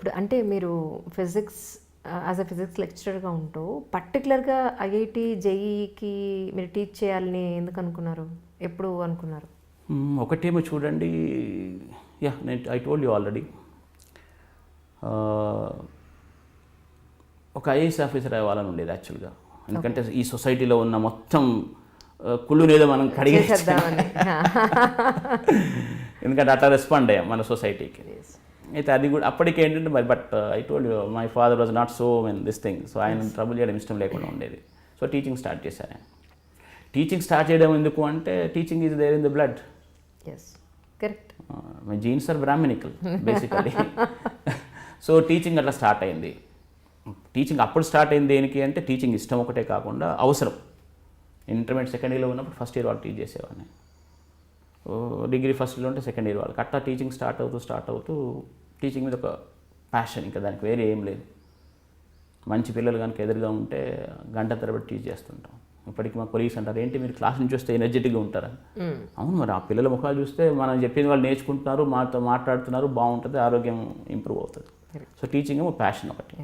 ఇప్పుడు అంటే మీరు ఫిజిక్స్ యాజ్ అ ఫిజిక్స్ లెక్చరర్గా ఉంటూ పర్టికులర్గా ఐఐటి జేఈకి మీరు టీచ్ చేయాలని ఎందుకు అనుకున్నారు, ఎప్పుడు అనుకున్నారు? ఒకటేమో చూడండి, ఐ టోల్డ్ యూ ఆల్రెడీ, ఒక ఐఏఎస్ ఆఫీసర్ అవ్వాలని ఉండేది యాక్చువల్గా. ఎందుకంటే ఈ సొసైటీలో ఉన్న మొత్తం కుళ్ళునేదో మనం కడిగేసేద్దామని. ఎందుకంటే అట్లా రెస్పాండ్ అయ్యాం మన సొసైటీకి. అయితే అది కూడా అప్పటికి ఏంటంటే మరి but I told you my father was not so in this thing. So ఆయన ట్రబుల్ చేయడం ఇష్టం లేకుండా ఉండేది. సో టీచింగ్ స్టార్ట్ చేశాను. టీచింగ్ స్టార్ట్ చేయడం ఎందుకు అంటే teaching is there in the blood. Correct. My genes are brahminical basically. So teaching అట్లా స్టార్ట్ అయింది. టీచింగ్ అప్పుడు స్టార్ట్ అయింది దేనికి అంటే టీచింగ్ ఇష్టం ఒకటే కాకుండా అవసరం. ఇంటర్మీడియట్ సెకండ్ ఇయర్లో ఉన్నప్పుడు ఫస్ట్ ఇయర్ వాళ్ళు టీచ్ చేసేవాడిని, డిగ్రీ ఫస్ట్ ఇయర్లో ఉంటే సెకండ్ ఇయర్ వాళ్ళకి. అట్లా టీచింగ్ స్టార్ట్ అవుతూ టీచింగ్ మీద ఒక ప్యాషన్, ఇంకా దానికి వేరే ఏం లేదు. మంచి పిల్లలు కనుక ఎదురుగా ఉంటే గంట తరబడి టీచ్ చేస్తుంటాం. ఇప్పటికీ మా కొలీగ్స్ అంటారు, ఏంటి మీరు క్లాస్ నుంచి వస్తే ఎనర్జెటిక్గా ఉంటారా? అవును, మరి ఆ పిల్లల ముఖాలు చూస్తే మనం చెప్పింది వాళ్ళు నేర్చుకుంటున్నారు, మాతో మాట్లాడుతున్నారు, బాగుంటుంది, ఆరోగ్యం ఇంప్రూవ్ అవుతుంది. సో టీచింగ్ ఏమో ప్యాషన్ ఒకటి.